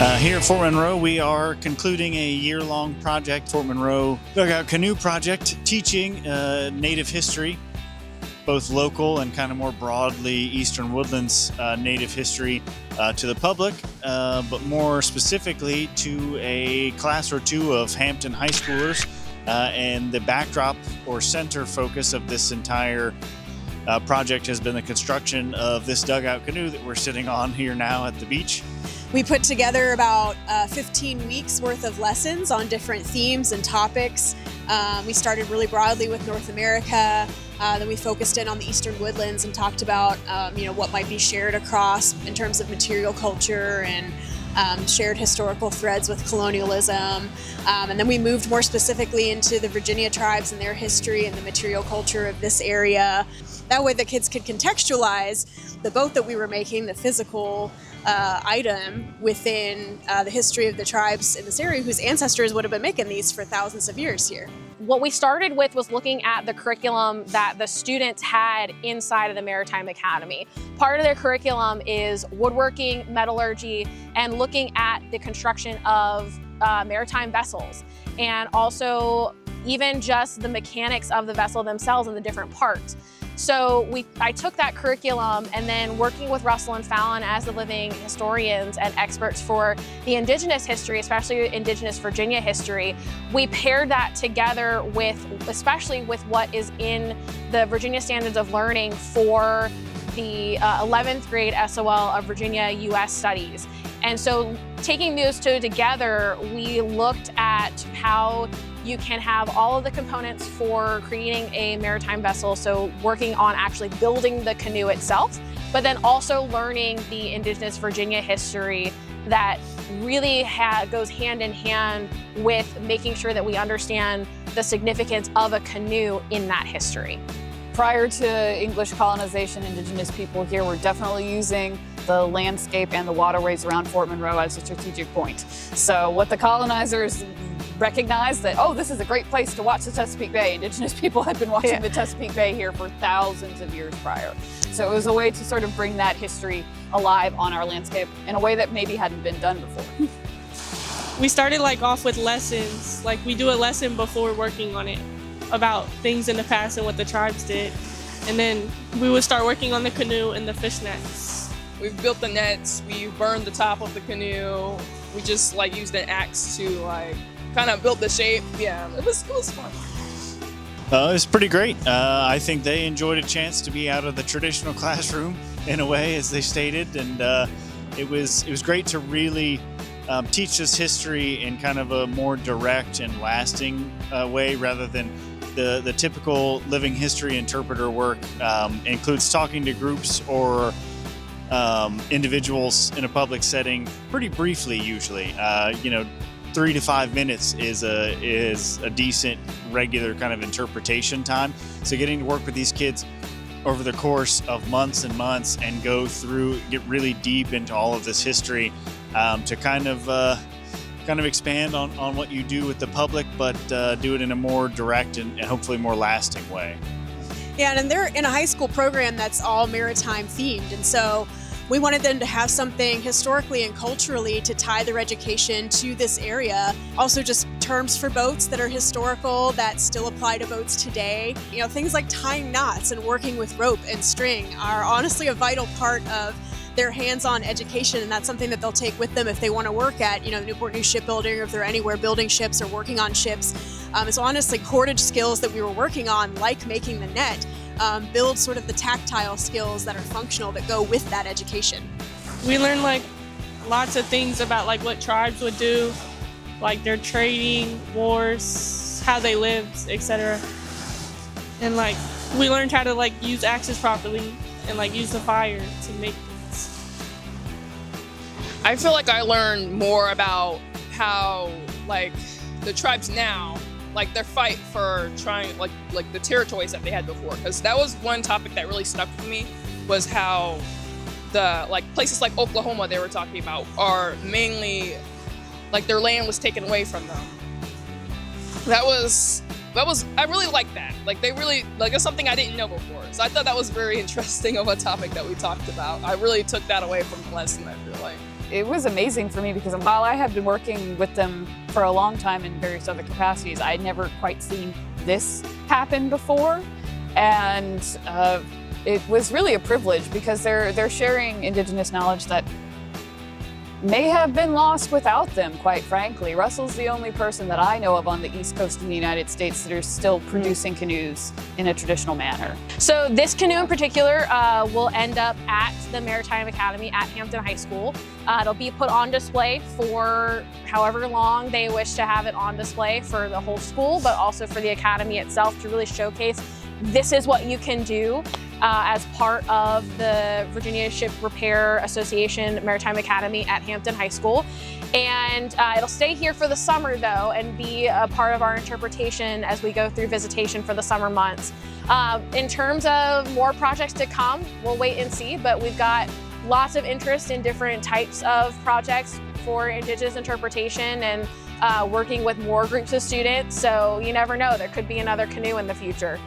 Here at Fort Monroe, we are concluding a year-long project, Fort Monroe Dugout Canoe Project, teaching Native history, both local and kind of more broadly Eastern Woodlands Native history to the public, but more specifically to a class or two of Hampton high schoolers. And the backdrop or center focus of this entire project has been the construction of this dugout canoe that we're sitting on here now at the beach. We put together about 15 weeks worth of lessons on different themes and topics. We started really broadly with North America, then we focused in on the Eastern Woodlands and talked about what might be shared across in terms of material culture and shared historical threads with colonialism. And then we moved more specifically into the Virginia tribes and their history and the material culture of this area. That way the kids could contextualize the boat that we were making, the physical item within the history of the tribes in this area whose ancestors would have been making these for thousands of years here. What we started with was looking at the curriculum that the students had inside of the Maritime Academy. Part of their curriculum is woodworking, metallurgy, and looking at the construction of maritime vessels, and also even just the mechanics of the vessel themselves and the different parts. So I took that curriculum, and then working with Russell and Fallon as the living historians and experts for the Indigenous history, especially Indigenous Virginia history, we paired that together especially with what is in the Virginia Standards of Learning for the 11th grade SOL of Virginia U.S. Studies. And so taking those two together, we looked at how you can have all of the components for creating a maritime vessel, so working on actually building the canoe itself, but then also learning the Indigenous Virginia history that really goes hand in hand with making sure that we understand the significance of a canoe in that history. Prior to English colonization, Indigenous people here were definitely using the landscape and the waterways around Fort Monroe as a strategic point. So what the colonizers recognized that, oh, this is a great place to watch the Chesapeake Bay. Indigenous people had been watching the Chesapeake Bay here for thousands of years prior. So it was a way to sort of bring that history alive on our landscape in a way that maybe hadn't been done before. We started off with lessons. We do a lesson before working on it about things in the past and what the tribes did. And then we would start working on the canoe and the fish nets. We've built the nets, we burned the top of the canoe. We just used an axe to kind of build the shape. Yeah, it was fun. It was pretty great. I think they enjoyed a chance to be out of the traditional classroom in a way, as they stated, and it was great to really teach this history in kind of a more direct and lasting way, rather than the typical living history interpreter work. Includes talking to groups or individuals in a public setting pretty briefly, usually. 3 to 5 minutes is a decent regular kind of interpretation time. So getting to work with these kids over the course of months and months and get really deep into all of this history to kind of expand on what you do with the public, but do it in a more direct and hopefully more lasting way. Yeah, and they're in a high school program that's all maritime themed, and so we wanted them to have something historically and culturally to tie their education to this area. Also just terms for boats that are historical that still apply to boats today. Things like tying knots and working with rope and string are honestly a vital part of their hands-on education, and that's something that they'll take with them if they want to work at Newport News Shipbuilding, or if they're anywhere building ships or working on ships. So honestly, cordage skills that we were working on, like making the net, build sort of the tactile skills that are functional that go with that education. We learned lots of things about what tribes would do, their trading, wars, how they lived, etc. And we learned how to use axes properly and use the fire to make things. I feel like I learned more about how the tribes now, their fight for trying the territories that they had before, because that was one topic that really stuck with me, was how the places like Oklahoma they were talking about are mainly their land was taken away from them. I really liked that. They really that's something I didn't know before. So I thought that was very interesting of a topic that we talked about. I really took that away from the lesson, I feel like. it was amazing for me because while I have been working with them for a long time in various other capacities, I'd never quite seen this happen before. And it was really a privilege because they're sharing Indigenous knowledge that may have been lost without them, quite frankly. Russell's the only person that I know of on the East Coast of the United States that are still producing canoes in a traditional manner. So this canoe in particular will end up at the Maritime Academy at Hampton High School. It'll be put on display for however long they wish to have it on display for the whole school, but also for the academy itself to really showcase this is what you can do as part of the Virginia Ship Repair Association Maritime Academy at Hampton High School. And it'll stay here for the summer though and be a part of our interpretation as we go through visitation for the summer months. In terms of more projects to come, we'll wait and see, but we've got lots of interest in different types of projects for Indigenous interpretation and working with more groups of students. So you never know, there could be another canoe in the future.